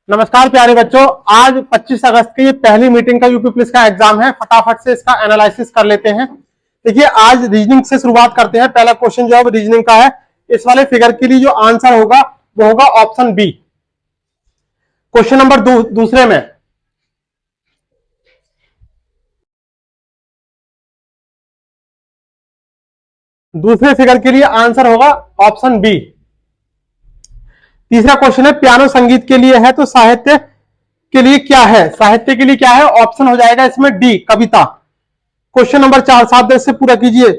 नमस्कार प्यारे बच्चों, आज 25 अगस्त की पहली मीटिंग का यूपी पुलिस का एग्जाम है। फटाफट से इसका एनालिसिस कर लेते हैं। देखिए, आज रीजनिंग से शुरुआत करते हैं। पहला क्वेश्चन जो है रीजनिंग का है। इस वाले फिगर के लिए जो आंसर होगा वो होगा ऑप्शन बी। क्वेश्चन नंबर दूसरे में दूसरे फिगर के लिए आंसर होगा ऑप्शन बी। तीसरा क्वेश्चन है पियानो संगीत के लिए है, तो साहित्य के लिए क्या है? साहित्य के लिए क्या है? ऑप्शन हो जाएगा इसमें डी, कविता। क्वेश्चन नंबर 4 सावधानी से पूरा कीजिए।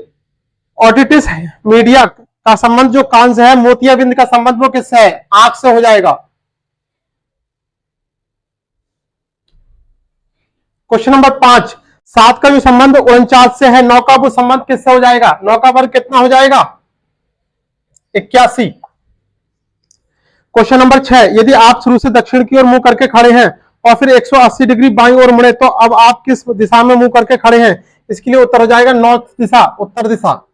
ऑटिटिस मीडिया का संबंध जो कान से है, मोतियाबिंद का संबंध वो किससे है? आंख से हो जाएगा। क्वेश्चन नंबर 5 7 का जो संबंध 49 से है, 9 का वो संबंध किससे हो जाएगा? 9 का वर्ग कितना हो जाएगा? 81। क्वेश्चन नंबर 6 यदि आप शुरू से दक्षिण की ओर मुंह करके खड़े हैं और फिर 180 डिग्री बाईं ओर मुड़े तो अब आप किस दिशा में मुंह करके खड़े हैं? इसके लिए उत्तर हो जाएगा नॉर्थ दिशा, उत्तर दिशा।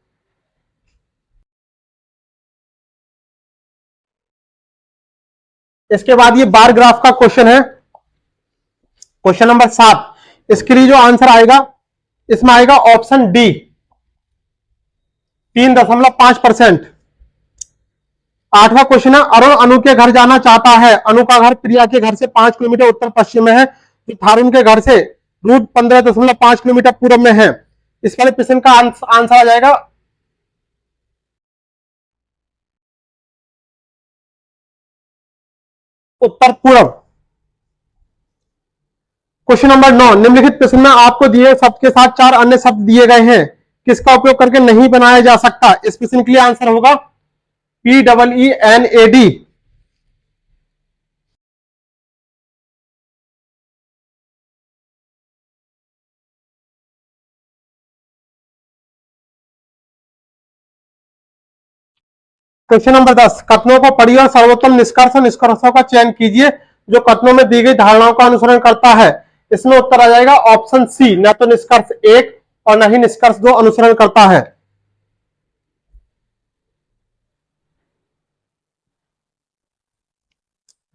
इसके बाद ये बार ग्राफ का क्वेश्चन है। क्वेश्चन नंबर 7 इसके लिए जो आंसर आएगा इसमें आएगा ऑप्शन डी, 3.5%। 8वां क्वेश्चन है अरुण अनु के घर जाना चाहता है। अनु का घर प्रिया के घर से 5 किलोमीटर उत्तर पश्चिम में है, जो थारुण के घर से रूट 15.5 किलोमीटर पूर्व में है। इस वाले प्रश्न का आंसर आ जाएगा उत्तर पूर्व। क्वेश्चन नंबर 9 निम्नलिखित प्रश्न में आपको दिए शब्द के साथ 4 अन्य शब्द दिए गए हैं, किसका उपयोग करके नहीं बनाया जा सकता? इस प्रश्न के लिए आंसर होगा PEENAD। क्वेश्चन नंबर 10 कथनों को पढ़िए और सर्वोत्तम निष्कर्षों का चयन कीजिए जो कथनों में दी गई धारणाओं का अनुसरण करता है। इसमें उत्तर आ जाएगा ऑप्शन सी, न तो निष्कर्ष 1 और न ही निष्कर्ष 2 अनुसरण करता है।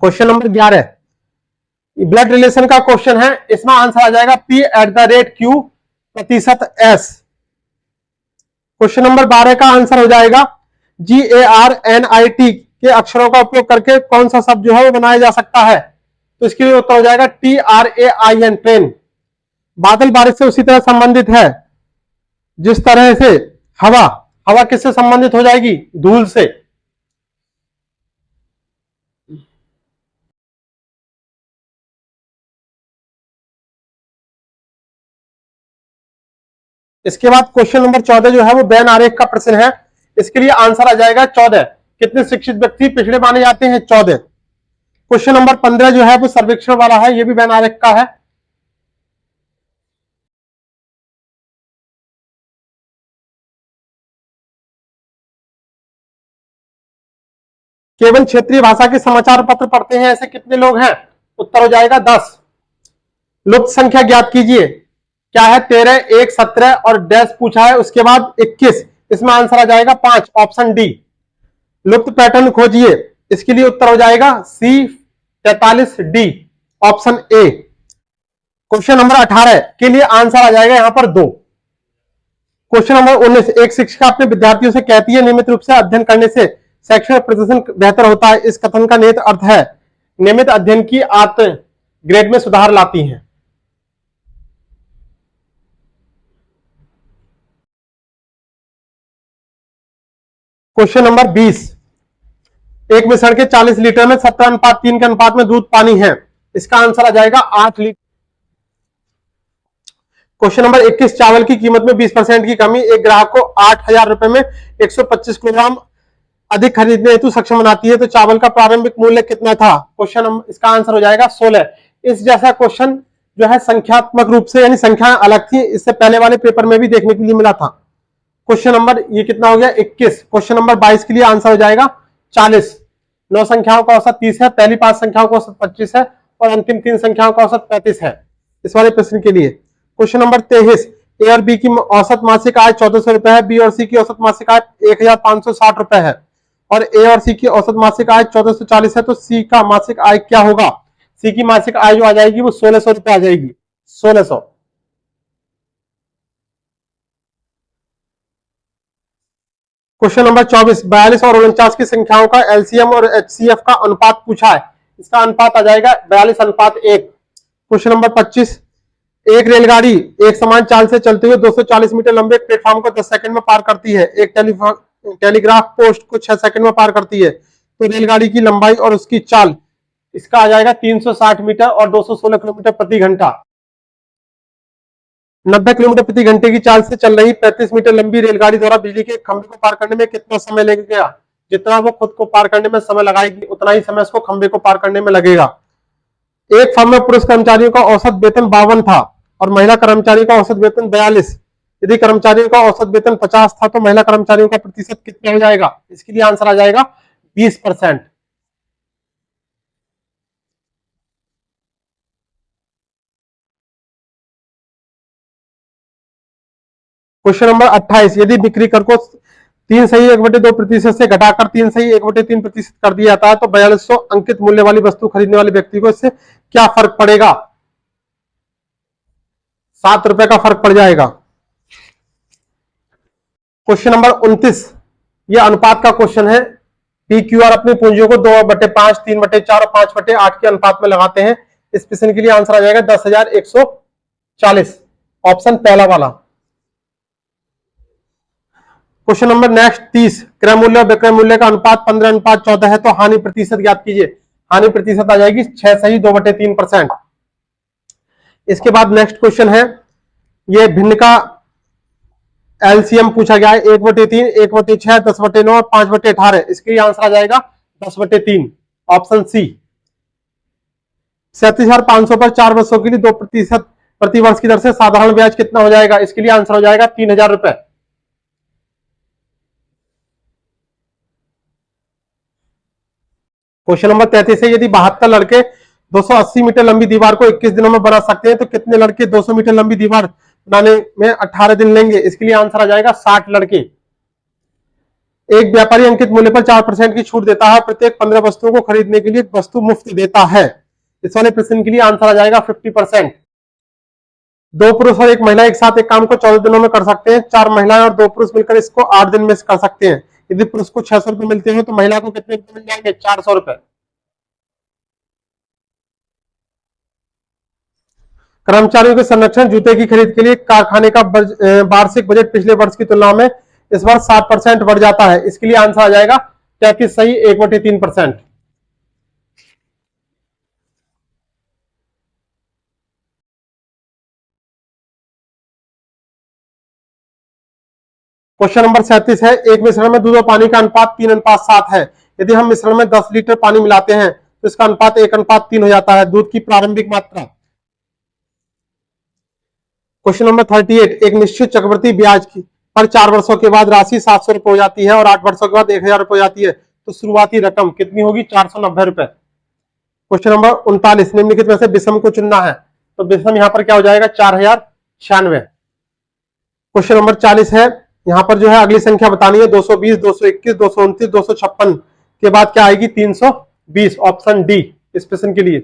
क्वेश्चन नंबर 11 ब्लड रिलेशन का क्वेश्चन है। इसमें आंसर आ जाएगा P@Q %S। क्वेश्चन नंबर 12 का आंसर हो जाएगा GARNIT के अक्षरों का उपयोग करके कौन सा शब्द जो है वो बनाया जा सकता है? तो इसके लिए उत्तर हो जाएगा TRAIN, ट्रेन। बादल बारिश से उसी तरह संबंधित है जिस तरह से हवा, हवा किससे संबंधित हो जाएगी? धूल से। इसके बाद क्वेश्चन नंबर 14 जो है वो वेन आरेख का प्रश्न है। इसके लिए आंसर आ जाएगा 14। कितने शिक्षित व्यक्ति पिछड़े माने जाते हैं? 14। क्वेश्चन नंबर 15 जो है वो सर्वेक्षण वाला है, ये भी वेन आरेख का है। केवल क्षेत्रीय भाषा के समाचार पत्र पढ़ते हैं ऐसे कितने लोग हैं? उत्तर हो जाएगा 10। लुप्त संख्या ज्ञात कीजिए। क्या है? 13, 1, 17 और डैश पूछा है, उसके बाद 21। इसमें आंसर आ जाएगा 5, ऑप्शन डी। लुप्त पैटर्न खोजिए। इसके लिए उत्तर हो जाएगा C43D, option A. Question number 18 के लिए आंसर आ जाएगा यहां पर 2। क्वेश्चन नंबर 19 एक शिक्षिका अपने विद्यार्थियों से कहती है नियमित रूप से अध्ययन करने से शैक्षणिक प्रदर्शन बेहतर होता है। इस कथन का निहित अर्थ है नियमित अध्ययन की आदतें ग्रेड में सुधार लाती हैं। क्वेश्चन नंबर 20 एक मिश्रण के 40 लीटर में 17:3 के अनुपात में दूध पानी है। इसका आंसर आ जाएगा 8 लीटर। क्वेश्चन नंबर 21 चावल की कीमत में 20% की कमी एक ग्राहक को 8,000 रुपए में 125 किलोग्राम अधिक खरीदने हेतु सक्षम बनाती है, तो चावल का प्रारंभिक मूल्य कितना था? क्वेश्चन इसका आंसर हो जाएगा 16। इस जैसा क्वेश्चन जो है संख्यात्मक रूप से यानी संख्याएं अलग थी, इससे पहले वाले पेपर में भी देखने के लिए मिला था। क्वेश्चन नंबर ये कितना हो गया? 21। क्वेश्चन नंबर 22 के लिए आंसर हो जाएगा 40। 9 संख्याओं का औसत 30 है, पहली 5 संख्याओं का औसत 25 है और अंतिम 3 संख्याओं का औसत 35 है। इस वाले प्रश्न के लिए क्वेश्चन नंबर 23 ए और बी की औसत मासिक आय 1400 रुपए है, बी और सी की औसत मासिक आय 1560 रुपए है और ए और सी की औसत मासिक आय 1440 है, तो सी का मासिक आय क्या होगा? सी की मासिक आय जो आ जाएगी वो 1600 रुपए आ जाएगी, 1600। क्वेश्चन नंबर 24, 42 और 49 की संख्याओं का एलसीएम और एचसीएफ का अनुपात पूछा है। इसका अनुपात आ जाएगा 42:1। क्वेश्चन नंबर 25, एक रेलगाड़ी एक समान चाल से चलते हुए 240 मीटर लंबे प्लेटफॉर्म को 10 सेकंड में पार करती है, एक टेलीग्राफ पोस्ट को 6 सेकंड में पार करती है, तो रेलगाड़ी की लंबाई और उसकी चाल, इसका आ जाएगा 360 मीटर और 216 किलोमीटर प्रति घंटा। 90 किलोमीटर प्रति घंटे की चाल से चल रही 35 मीटर लंबी रेलगाड़ी द्वारा बिजली के खंभे को पार करने में कितना समय लगेगा? जितना वो खुद को पार करने में समय लगाएगी उतना ही समय उसको खंभे को पार करने में लगेगा। एक फर्म में पुरुष कर्मचारियों का औसत वेतन 52 था और महिला कर्मचारियों का औसत वेतन 42। यदि कर्मचारियों का औसत वेतन 50 था तो महिला कर्मचारियों का प्रतिशत कितना हो जाएगा? इसके लिए आंसर आ जाएगा 20%। क्वेश्चन नंबर 28, यदि बिक्री कर को 3.1/2% से घटाकर 3.1/3% कर दिया जाता है तो 4200 अंकित मूल्य वाली वस्तु खरीदने वाले व्यक्ति को इससे क्या फर्क पड़ेगा? 7 रुपए का फर्क पड़ जाएगा। क्वेश्चन नंबर 29, यह अनुपात का क्वेश्चन है। पी क्यू आर अपनी पूंजियों को 2/5, 3/4 और 5/8 के अनुपात में लगाते हैं। इस प्रश्न के लिए आंसर आ जाएगा 10,140, ऑप्शन पहला वाला। क्वेश्चन नंबर नेक्स्ट 30, क्रय मूल्य और विक्रय मूल्य का अनुपात 15:14 है तो हानि प्रतिशत ज्ञात कीजिए। हानि प्रतिशत आ जाएगी 6 2/3%। इसके बाद नेक्स्ट क्वेश्चन है, ये भिन्न का एलसीएम पूछा गया है, 1/3, 1/6, 10/9 और 5/18। इसके लिए आंसर आ जाएगा 10/3, ऑप्शन सी। 37,500 पर 4 वर्षों के लिए 2% प्रति वर्ष की दर से साधारण ब्याज कितना हो जाएगा? इसके लिए आंसर हो जाएगा 3,000 रुपए। क्वेश्चन नंबर 33 है, यदि 72 लड़के 280 मीटर लंबी दीवार को 21 दिनों में बना सकते हैं तो कितने लड़के 200 मीटर लंबी दीवार बनाने में 18 दिन लेंगे? इसके लिए आंसर आ जाएगा 60 लड़के। एक व्यापारी अंकित मूल्य पर 4% की छूट देता है, प्रत्येक 15 वस्तुओं को खरीदने के लिए एक वस्तु मुफ्त देता है। इस वाले प्रश्न के लिए आंसर आ जाएगा 50%। दो पुरुष और एक महिला एक साथ एक काम को 14 दिनों में कर सकते हैं। 4 महिलाएं और 2 पुरुष मिलकर इसको 8 दिन में कर सकते हैं। यदि पुरुष को 600 रुपए मिलते हैं तो महिला को कितने मिल जाएंगे? 400 रुपए। कर्मचारियों के संरक्षण जूते की खरीद के लिए कारखाने का वार्षिक बजट पिछले वर्ष की तुलना में इस बार 60% बढ़ जाता है। इसके लिए आंसर आ जाएगा 33 सही 1/3%। क्वेश्चन नंबर 37 है, एक मिश्रण में दूध और पानी का अनुपात 3:7 है। यदि हम मिश्रण में 10 लीटर पानी मिलाते हैं तो इसका अनुपात 1:3 हो जाता है। दूध की प्रारंभिक मात्रा। क्वेश्चन नंबर 38, एक निश्चित चक्रवृद्धि ब्याज की पर 4 वर्षों के बाद राशि 700 रुपए हो जाती है और 8 वर्षों के बाद 1,000 रुपए हो जाती है तो शुरुआती रकम कितनी होगी? 490 रुपए। क्वेश्चन नंबर 39, निम्नलिखित में से विषम को चुनना है तो विषम यहां पर क्या हो जाएगा? 4096। क्वेश्चन नंबर 40 है, यहां पर जो है अगली संख्या बतानी है, 220, 221, 229, 256 के बाद क्या आएगी? 320, ऑप्शन डी इस प्रश्न के लिए।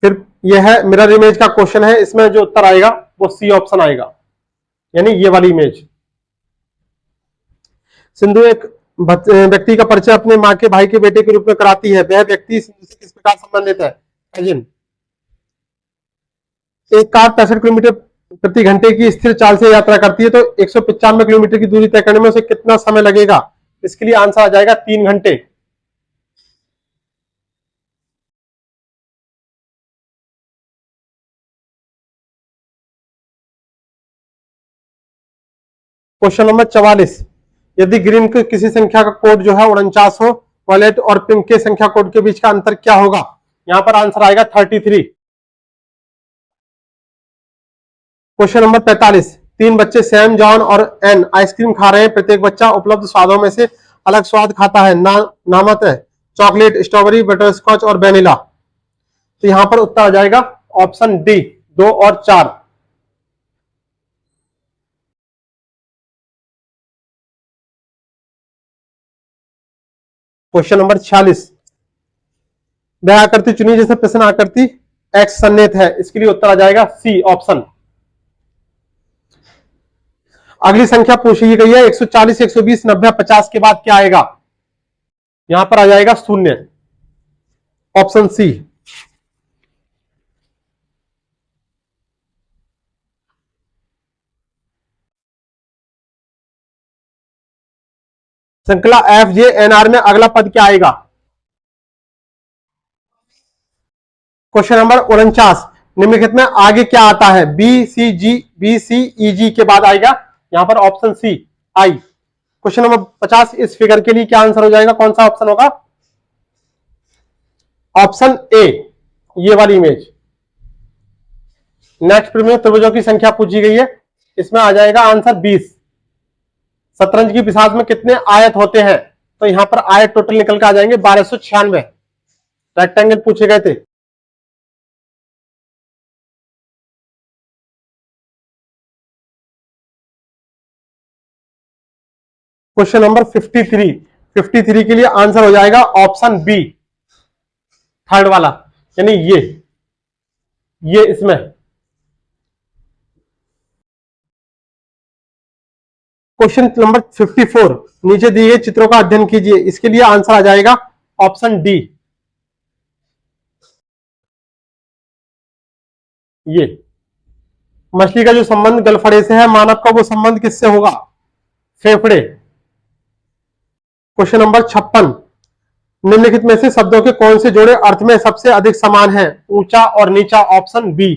फिर यह है मिरर इमेज का क्वेश्चन है, इसमें जो उत्तर आएगा वो सी ऑप्शन आएगा, यानी ये वाली इमेज। सिंधु एक व्यक्ति का परिचय अपने माँ के भाई के बेटे के रूप में कराती है। वह व्यक्ति सिंधु से किस प्रकार संबंधित है? कजिन। एक कार 65 किलोमीटर प्रति घंटे की स्थिर चाल से यात्रा करती है तो 195 किलोमीटर की दूरी तय करने में उसे कितना समय लगेगा? इसके लिए आंसर आ जाएगा 3 घंटे। क्वेश्चन नंबर 44, यदि ग्रीन की किसी संख्या का कोड जो है 49 हो, वॉलेट और पिंक के संख्या कोड के बीच का अंतर क्या होगा? यहां पर आंसर आएगा 33। क्वेश्चन नंबर 45, 3 बच्चे सैम, जॉन और एन आइसक्रीम खा रहे हैं। प्रत्येक बच्चा उपलब्ध स्वादों में से अलग स्वाद खाता है। नामत है चॉकलेट, स्ट्रॉबेरी, बटरस्कॉच और वेनिला। तो यहां पर उत्तर आ जाएगा ऑप्शन डी 2 और 4। क्वेश्चन नंबर 46, वह आकृति चुनिए जैसे प्रश्न आकृति एक्स सन्निहित है, इसके लिए उत्तर आ जाएगा सी ऑप्शन। अगली संख्या पूछी गई है 140, 120, 90, 50 के बाद क्या आएगा? यहां पर आ जाएगा शून्य, ऑप्शन सी। श्रृंखला एफ जे एन आर में अगला पद क्या आएगा? क्वेश्चन नंबर 49, निम्नलिखित में आगे क्या आता है? बी सी जी, बी सी ई जी के बाद आएगा यहां पर ऑप्शन सी आई। क्वेश्चन नंबर 50, इस फिगर के लिए क्या आंसर हो जाएगा? कौन सा ऑप्शन होगा? ऑप्शन ए, ये वाली इमेज। नेक्स्ट में त्रिभुजों की संख्या पूछी गई है, इसमें आ जाएगा आंसर 20। शतरंज की पिशाच में कितने आयत होते हैं? तो यहां पर आयत टोटल निकल के आ जाएंगे 1296। रेक्टेंगल पूछे गए थे। क्वेश्चन नंबर 53, 53 के लिए आंसर हो जाएगा ऑप्शन बी, थर्ड वाला, यानी ये इसमें। क्वेश्चन नंबर 54, नीचे दिए गए चित्रों का अध्ययन कीजिए, इसके लिए आंसर आ जाएगा ऑप्शन डी, ये। मछली का जो संबंध गलफड़े से है, मानव का वो संबंध किससे होगा? फेफड़े। क्वेश्चन नंबर 56, निम्नलिखित में से शब्दों के कौन से जोड़े अर्थ में सबसे अधिक समान हैं? ऊंचा और नीचा, ऑप्शन बी।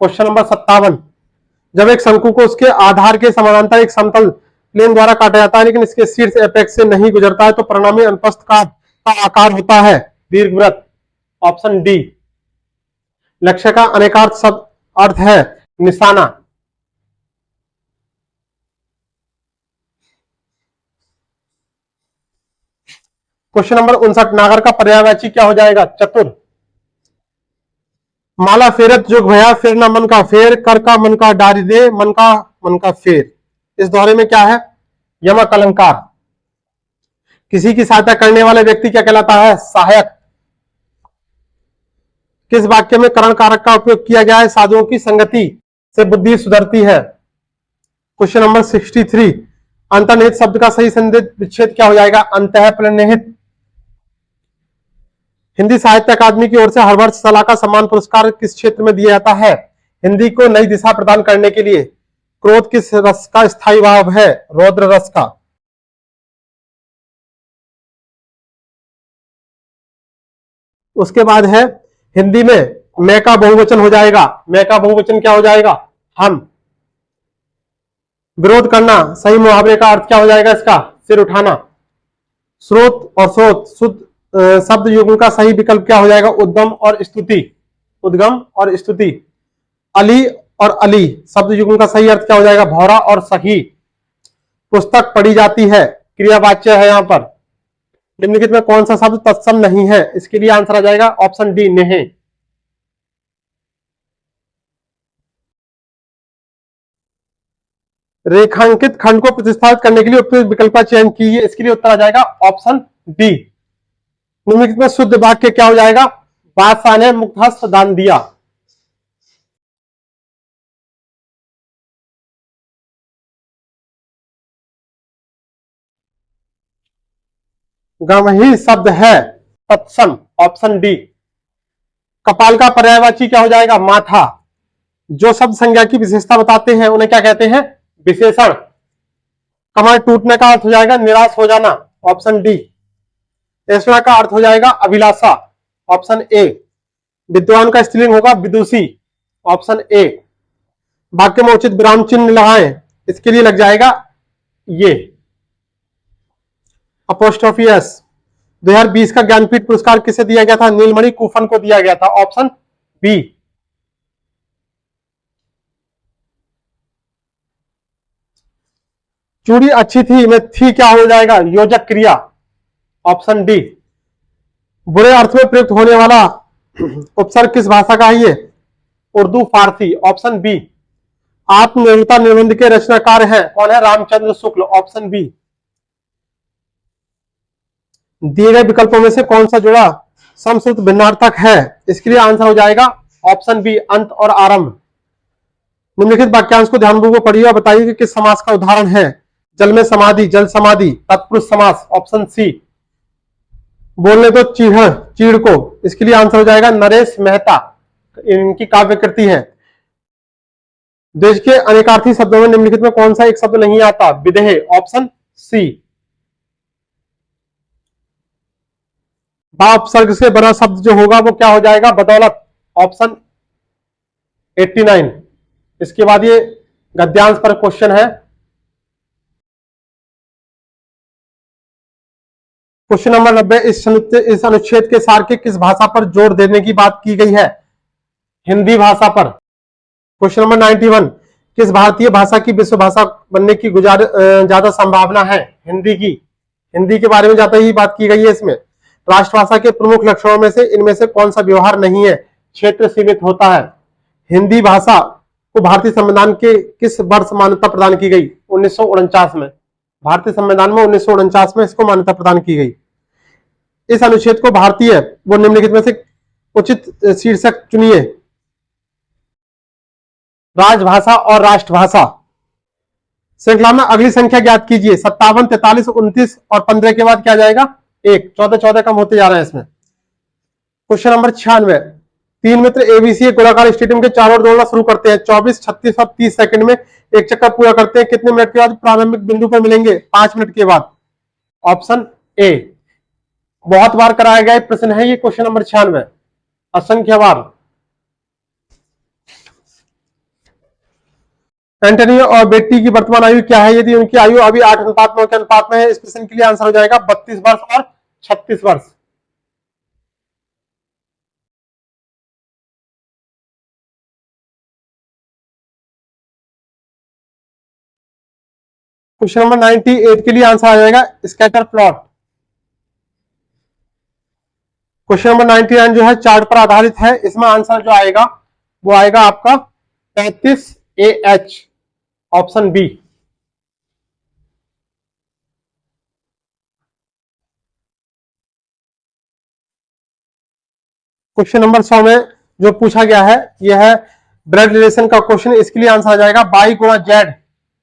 क्वेश्चन नंबर 57, जब एक शंकु को उसके आधार के समानांतर एक समतल प्लेन द्वारा काटा जाता है लेकिन इसके शीर्ष एपेक्स से नहीं गुजरता है तो परिणामी अनुप्रस्थ काट का आकार होता है दीर्घवृत्त, ऑप्शन डी। लक्ष्य का अनेकार्थ शब्द अर्थ है निशाना। क्वेश्चन नंबर 59, नागर का पर्यायवाची क्या हो जाएगा? चतुर। माला फेरत जुग भया फिर न मन का फेर, कर का मन का डारी दे, मन का फेर। इस दोहरे में क्या है? यमक अलंकार। किसी की सहायता करने वाला व्यक्ति क्या कहलाता है? सहायक। किस वाक्य में करण कारक का उपयोग किया गया है? साधुओं की संगति से बुद्धि सुधरती है। क्वेश्चन नंबर 63, अंतर्निहित शब्द का सही संदिग्ध विच्छेद क्या हो जाएगा? अंतःप्रणिहित। हिंदी साहित्य अकादमी की ओर से हर वर्ष सलाह का सम्मान पुरस्कार किस क्षेत्र में दिया जाता है? हिंदी को नई दिशा प्रदान करने के लिए। क्रोध किस रस का स्थायी भाव है? रौद्र रस का। उसके बाद है हिंदी में मैं का बहुवचन हो जाएगा, मैं का बहुवचन क्या हो जाएगा? हम। विरोध करना, सही मुहावरे का अर्थ क्या हो जाएगा इसका? सिर उठाना। स्रोत और स्रोत शुद्ध शब्द युग्म का सही विकल्प क्या हो जाएगा? उद्गम और स्तुति, उद्गम और स्तुति। अली और अली शब्द युग्म का सही अर्थ क्या हो जाएगा? भौरा और सही। पुस्तक पढ़ी जाती है, क्रियावाच्य है यहां पर। निम्नलिखित में कौन सा शब्द तत्सम नहीं है? इसके लिए आंसर आ जाएगा ऑप्शन डी, नेह। रेखांकित खंड को प्रतिस्थापित करने के लिए उपयुक्त विकल्प का चयन कीजिए, इसके लिए उत्तर आ जाएगा ऑप्शन डी। निम्नलिखित में शुद्ध वाक्य क्या हो जाएगा? बादशाह ने मुक्त हस्त दान दिया। गमही शब्द है तत्सम, ऑप्शन डी। कपाल का पर्यायवाची क्या हो जाएगा? माथा। जो शब्द संज्ञा की विशेषता बताते हैं उन्हें क्या कहते हैं? विशेषण। कमर टूटने का अर्थ हो जाएगा निराश हो जाना, ऑप्शन डी। ऐश्वर्य का अर्थ हो जाएगा अभिलाषा, ऑप्शन ए। विद्वान का स्त्रीलिंग होगा विदुषी, ऑप्शन ए। वाक्य में उचित विराम चिन्ह लगाएं, इसके लिए लग जाएगा ये अपोस्ट्रोफी एस। 2020 का ज्ञानपीठ पुरस्कार किसे दिया गया था? नीलमणि कूफन को दिया गया था, ऑप्शन बी। चूड़ी अच्छी थी में थी क्या हो जाएगा? योजक क्रिया, ऑप्शन डी। बुरे अर्थ में प्रयुक्त होने वाला उपसर्ग किस भाषा का है? ये उर्दू फारसी, ऑप्शन बी। आत्मनिर्भरता निबंध के रचनाकार हैं, कौन है? Ramchandra Shukla, option B. दिए गए विकल्पों में से कौन सा जोड़ा समश्रुत भिन्नार्थक है? इसके लिए आंसर हो जाएगा ऑप्शन बी, अंत और आरंभ। निम्नलिखित वाक्यांश को ध्यानपूर्वक पढ़िए और बताइए कि किस समास का उदाहरण है। जल में समाधि, जल समाधि, तत्पुरुष समास, ऑप्शन सी। बोलने दो चीड़, चीड़ को, इसके लिए आंसर हो जाएगा नरेश मेहता, इनकी काव्य कृति है। देश के अनेकार्थी शब्दों में निम्नलिखित में कौन सा एक शब्द नहीं आता? विदेह, ऑप्शन सी। बा उपसर्ग से बना शब्द जो होगा वो क्या हो जाएगा? बदौलत, ऑप्शन 89। इसके बाद ये गद्यांश पर क्वेश्चन है। क्वेश्चन नंबर 90, इस अनुच्छेद के सार के किस भाषा पर जोर देने की बात की गई है? हिंदी भाषा पर। क्वेश्चन नंबर 91, किस भारतीय भाषा की विश्व भाषा बनने की ज्यादा संभावना है? हिंदी की। हिंदी के बारे में ज्यादा ही बात की गई है इसमें। राष्ट्रभाषा के प्रमुख लक्षणों में से इनमें से कौन सा व्यवहार नहीं है? क्षेत्र सीमित होता है। हिंदी भाषा को भारतीय संविधान के किस वर्ष मान्यता प्रदान की गई? 1949 में। भारतीय संविधान में 1949 में इसको मान्यता प्रदान की गई। इस अनुच्छेद को भारतीय वो निम्नलिखित में से उचित शीर्षक चुनिए। राजभाषा और राष्ट्रभाषा। श्रृंखला में अगली संख्या ज्ञात कीजिए। 57, 43, 29 और 15 के बाद क्या जाएगा? 1। 14 कम होते जा रहे हैं इसमें। क्वेश्चन नंबर 96, तीन मित्र एबीसी गोलाकार स्टेडियम के चारों ओर दौड़ना शुरू करते हैं। 24, 36 और 30 सेकंड में एक चक्कर पूरा करते हैं। कितने मिनट के बाद प्रारंभिक बिंदु पर मिलेंगे? 5 मिनट के बाद, ऑप्शन ए। बहुत बार कराया गया प्रश्न है ये क्वेश्चन नंबर 96, असंख्य बार। एंटोनियो और बेट्टी की वर्तमान आयु क्या है? यदि उनकी आयु अभी 8:9 के अनुपात में है, इस प्रश्न के लिए आंसर हो जाएगा 32 वर्ष और 36 वर्ष। क्वेश्चन नंबर 98 के लिए आंसर आ जाएगा स्कैटर प्लॉट। क्वेश्चन नंबर 99 जो है चार्ट पर आधारित है। इसमें आंसर जो आएगा वो आएगा आपका 35AH, option B. Question number 100 में जो पूछा गया है यह है ब्लड रिलेशन का क्वेश्चन। इसके लिए आंसर आ जाएगा बाई गुणा जेड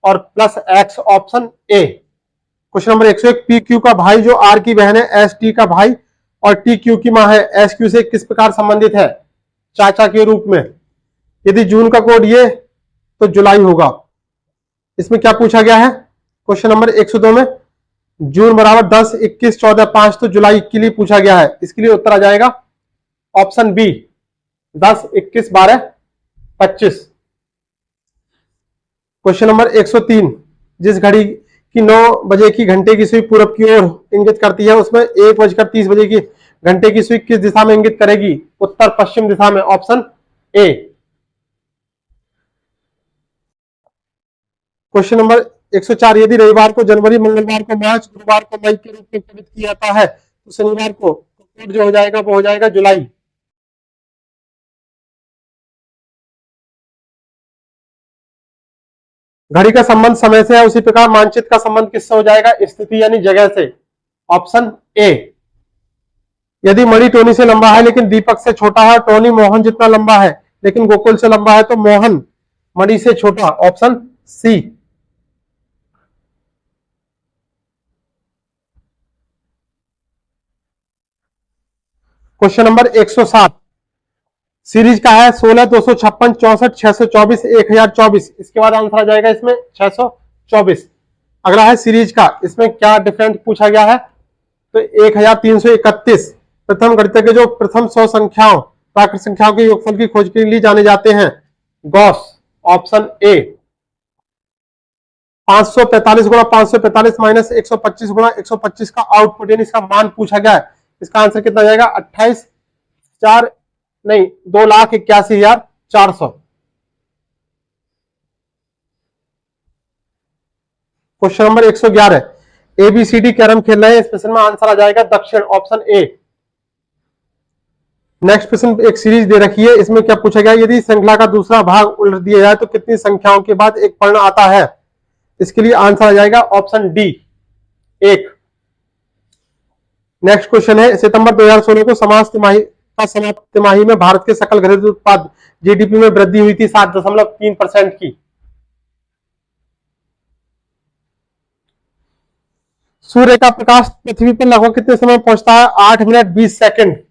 और plus x, option A. Question number 101, P Q का भाई जो आर की बहन है एस टी का भाई और टी क्यू की मां है एस क्यू से किस प्रकार संबंधित है? चाचा के रूप में। यदि जून का कोड ये तो जुलाई होगा। इसमें क्या पूछा गया है? क्वेश्चन नंबर 102 में जून बराबर 10, 21, 14, 5 तो जुलाई के लिए पूछा गया है। इसके लिए उत्तर आ जाएगा ऑप्शन बी, 10, 21, 12, 25। क्वेश्चन नंबर 103, जिस घड़ी की 9 बजे की घंटे की सुई पूरब की ओर इंगित करती है उसमें 1:30 बजे की घंटे की सुई किस दिशा में इंगित करेगी? उत्तर पश्चिम दिशा में, ऑप्शन ए। क्वेश्चन नंबर 104, यदि रविवार को जनवरी, मंगलवार को मार्च, गुरुवार को मई के रूप में इंगित किया जाता है तो शनिवार को कोड जो हो जाएगा वो हो जाएगा जुलाई। घड़ी का संबंध समय से है, उसी प्रकार मानचित्र का संबंध किससे हो जाएगा? स्थिति यानी जगह से, ऑप्शन ए। यदि मणि टोनी से लंबा है लेकिन दीपक से छोटा है, टोनी मोहन जितना लंबा है लेकिन गोकुल से लंबा है तो मोहन मणि से छोटा, option C. Question number 107 series का है 16, 256, 64, 624, 1024। इसके बाद आंसर आ जाएगा इसमें 624। अगला है सीरीज का, इसमें क्या डिफरेंट पूछा गया है? तो 1331 प्रथम गणितज्ञ जो प्रथम 100 संख्याओं प्राकृत संख्याओं के योगफल की खोज के लिए जाने जाते हैं, गॉस, ऑप्शन ए। 545 गुणा 545 माइनस 125 गुणा 125 का आउटपुट यानी इसका मान पूछा गया है। इसका आंसर कितना जाएगा? 28,4 नहीं 2,81,400। क्वेश्चन नंबर 111, एबीसीडी कैरम खेल रहे हैं। इस प्रश्न में आंसर आ जाएगा दक्षिण, ऑप्शन ए। नेक्स्ट क्वेश्चन एक सीरीज दे रखी है, इसमें क्या पूछा गया, यदि श्रृंखला का दूसरा भाग उलट दिया जाए तो कितनी संख्याओं के बाद एक पर्ण आता है। इसके लिए आंसर आ जाएगा ऑप्शन डी, एक। नेक्स्ट क्वेश्चन है, सितंबर 2016 को समाप्त तिमाही में भारत के सकल घरेलू उत्पाद जीडीपी में वृद्धि हुई थी 7.3% की। सूर्य का प्रकाश पृथ्वी पर लगभग कितने समय पहुंचता है, 8 मिनट 20 सेकंड।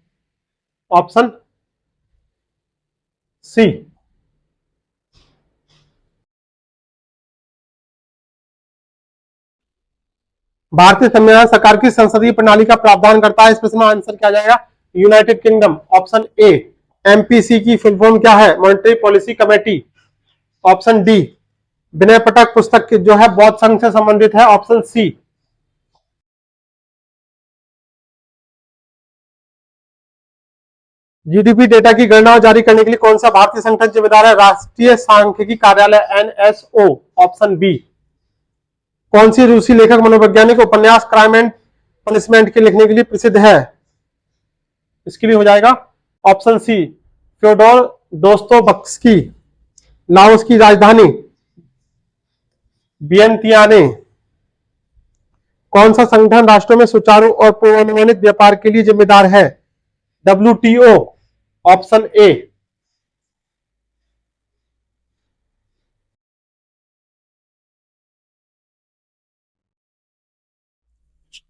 Option C. भारतीय संविधान सरकार की संसदीय प्रणाली का प्रावधान करता है। इस प्रश्न में आंसर क्या जाएगा, United Kingdom. Option A. MPC की फुल फॉर्म क्या है, monetary policy committee. Option D. Vinay Pathak पुस्तक जो है बौद्ध संघ से संबंधित है। Option C. जीडीपी डेटा की गणना जारी करने के लिए कौन सा भारतीय संगठन जिम्मेदार है, राष्ट्रीय सांख्यिकी कार्यालय एनएसओ। Option B. कौन सी रूसी लेखक मनोवैज्ञानिक उपन्यास क्राइम एंड पनिशमेंट के लिखने के लिए प्रसिद्ध है। इसके लिए हो जाएगा option C, Fyodor Dostoevsky. Laos की राजधानी वियंतियाने। कौन सा संगठन राष्ट्रों में सुचारू और पूर्वानुमानित व्यापार के लिए जिम्मेदार है, डब्ल्यूटीओ। Option A.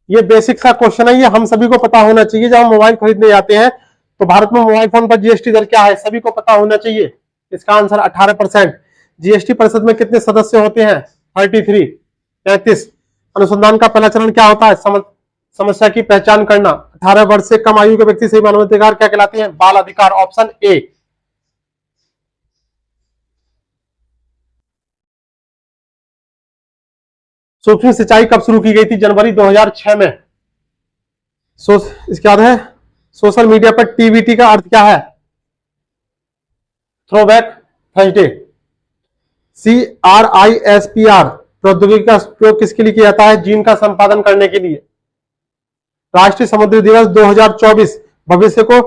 ये बेसिक सा क्वेश्चन है, ये हम सभी को पता होना चाहिए। जब हम मोबाइल खरीदने जाते हैं तो भारत में मोबाइल फोन पर जीएसटी दर क्या है, सभी को पता होना चाहिए। इसका आंसर 18%। जीएसटी परिषद में कितने सदस्य होते हैं, 33, 33। अनुसंधान का पहला चरण क्या होता है, समस्या की पहचान करना। 18 वर्ष से कम आयु के व्यक्ति से मानवाधिकार क्या कहलाते हैं, बाल अधिकार। Option A. सूक्ष्म सिंचाई कब शुरू की गई थी, जनवरी 2006 में। इसके बाद है, सोशल मीडिया पर टीवीटी का अर्थ क्या है, थ्रोबैक थर्सडे। CRISPR प्रौद्योगिकी का प्रयोग किसके लिए किया जाता है, जीन का संपादन करने के लिए। राष्ट्रीय समुद्री दिवस 2024, भविष्य को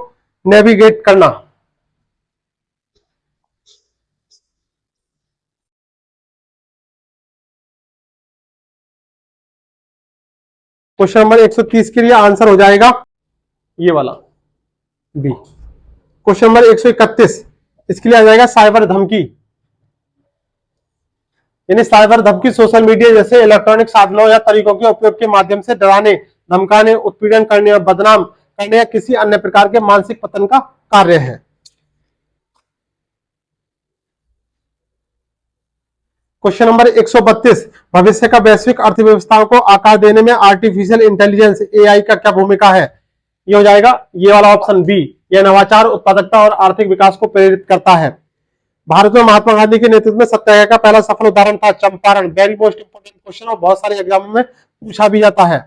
नेविगेट करना। क्वेश्चन नंबर 130 के लिए आंसर हो जाएगा ये वाला, बी। क्वेश्चन नंबर 131, इसके लिए आ जाएगा साइबर धमकी। यानी साइबर धमकी सोशल मीडिया जैसे इलेक्ट्रॉनिक साधनों या तरीकों के उपयोग के माध्यम से डराने, धमकाने, उत्पीड़न करने और बदनाम करने या किसी अन्य प्रकार के मानसिक पतन का कार्य है। क्वेश्चन नंबर 132, भविष्य का वैश्विक अर्थव्यवस्थाओं को आकार देने में आर्टिफिशियल इंटेलिजेंस एआई का क्या भूमिका है। ये हो जाएगा ये वाला ऑप्शन बी। यह नवाचार, उत्पादकता और आर्थिक विकास को प्रेरित करता है। भारत में महात्मा गांधी के नेतृत्व में सत्याग्रह का पहला सफल उदाहरण था Champaran. Very most important question और बहुत सारे एग्जामों में पूछा भी जाता है।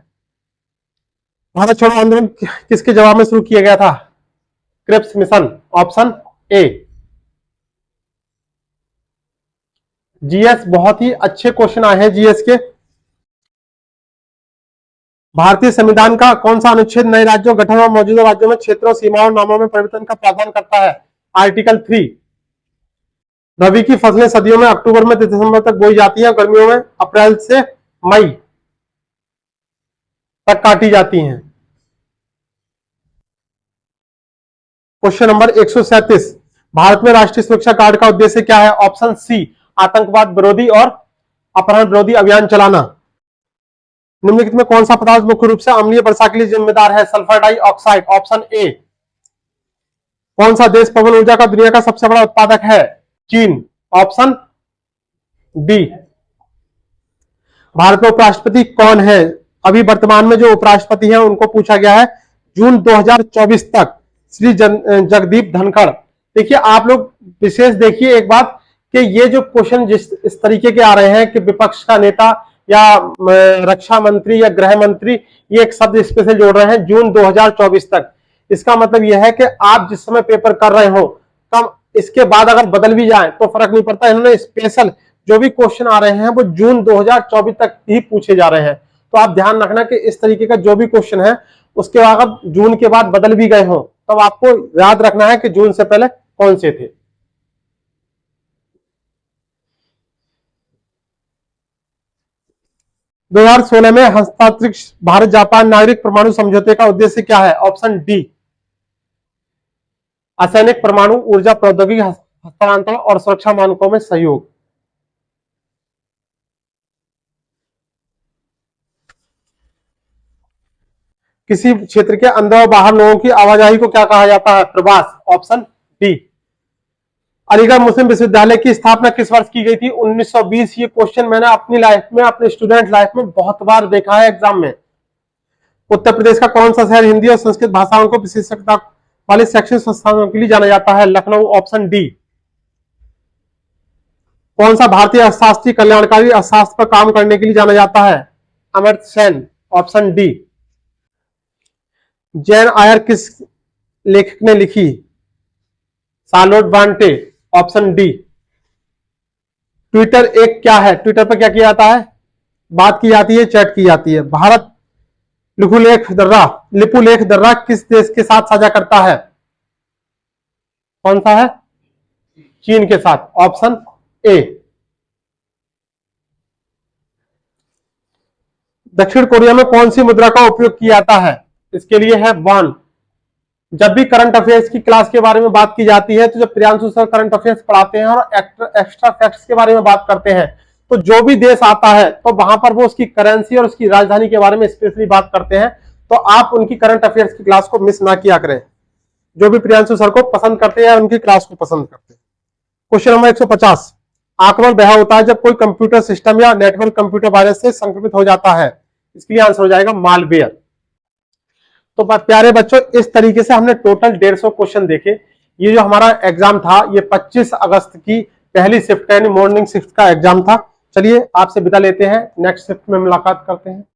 भारत छोड़ो आंदोलन किसके जवाब में शुरू किया गया था, Cripps mission. Option A. GS बहुत ही अच्छे क्वेश्चन आए हैं जीएस के। भारतीय संविधान का कौन सा अनुच्छेद नए राज्यों, गठन और मौजूदा राज्यों में क्षेत्रों, सीमाओं, नामों में परिवर्तन का प्रावधान करता है, आर्टिकल 3। रबी की फसलें सर्दियों में अक्टूबर में दिसंबर तक बोई जाती हैं, गर्मियों में अप्रैल से मई तक काटी जाती हैं। क्वेश्चन नंबर 137, भारत में राष्ट्रीय सुरक्षा गार्ड का उद्देश्य क्या है। ऑप्शन सी, आतंकवाद विरोधी और अपहरण विरोधी अभियान चलाना। निम्नलिखित में कौन सा पदार्थ मुख्य रूप से अम्लीय वर्षा के लिए जिम्मेदार है, सल्फर डाइऑक्साइड। Option A. कौन सा देश पवन ऊर्जा का दुनिया का सबसे बड़ा उत्पादक है, चीन। Option D. भारत में उपराष्ट्रपति कौन है, अभी वर्तमान में जो उपराष्ट्रपति हैं उनको पूछा गया है जून 2024 तक, श्री जगदीप धनखड़। देखिए आप लोग विशेष देखिए एक बात कि ये जो क्वेश्चन जिस इस तरीके के आ रहे हैं कि विपक्ष का नेता या रक्षा मंत्री या गृह मंत्री, ये एक शब्द स्पेशल जोड़ रहे हैं जून 2024 तक। इसका मतलब यह है कि आप जिस समय पेपर कर रहे हो कम इसके बाद अगर बदल भी जाए तो फर्क नहीं पड़ता। इन्होंने स्पेशल जो भी क्वेश्चन आ रहे हैं वो जून 2024 तक ही पूछे जा रहे हैं। तो आप ध्यान रखना कि इस तरीके का जो भी क्वेश्चन है उसके अगर जून के बाद बदल भी गए हो तब आपको याद रखना है कि जून से पहले कौन से थे। दो 2016 में हस्ताक्षरित भारत जापान नागरिक परमाणु समझौते का उद्देश्य क्या है? ऑप्शन डी, असैनिक परमाणु ऊर्जा प्रौद्योगिकी हस्तांतरण और सुरक्षा मानकों में सहयोग। किसी क्षेत्र के अंदर और बाहर लोगों की आवाजाही को क्या कहा जाता है? प्रवास। Option D. अलीगढ़ मुस्लिम विश्वविद्यालय की स्थापना किस वर्ष की गई थी? 1920। ये क्वेश्चन मैंने अपनी लाइफ में, अपने स्टूडेंट लाइफ में बहुत बार देखा है एग्जाम में। उत्तर प्रदेश का कौन सा शहर हिंदी और संस्कृत भाषाओं को विशेषज्ञता वाले शैक्षणिक संस्थानों के लिए जाना जाता है? लखनऊ। Option D. कौन सा भारतीय अर्थशास्त्री कल्याणकारी अर्थशास्त्र पर काम करने के लिए जाना जाता है? Amartya Sen. Option D. Jane Eyre किस लेखक ने लिखी? Charlotte Bronte. Option D. Twitter एक क्या है? ट्विटर पर क्या किया जाता है? बात की जाती है, चैट की जाती है। भारत लिपुलेख दर्रा किस देश के साथ साझा करता है? कौन सा है? चीन के साथ। Option A. दक्षिण कोरिया में कौन सी मुद्रा का उपयोग किया जाता है? इसके लिए है वॉन। जब भी करंट अफेयर्स की क्लास के बारे में बात की जाती है, तो जब प्रियांशु सर करंट अफेयर्स पढ़ाते हैं और एक्स्ट्रा फैक्ट्स के बारे में बात करते हैं, तो जो भी देश आता है तो वहां पर वो उसकी करेंसी और उसकी राजधानी के बारे में स्पेशली बात करते हैं। तो आप उनकी करंट अफेयर्स की क्लास को मिस ना किया करें। जो भी प्रियांशु सर को पसंद करते हैं, उनकी क्लास को पसंद करते हैं। Question number 150। आक्रमण वह होता है जब कोई कंप्यूटर सिस्टम या नेटवर्क कंप्यूटर वायरस से संक्रमित हो जाता है। इसके लिए आंसर हो जाएगा मालवेयर। तो प्यारे बच्चों, इस तरीके से हमने टोटल 150 क्वेश्चन देखे। ये जो हमारा एग्जाम था, ये 25 अगस्त की पहली शिफ्ट यानी मॉर्निंग शिफ्ट का एग्जाम था। चलिए आपसे विदा लेते हैं, नेक्स्ट शिफ्ट में मुलाकात करते हैं।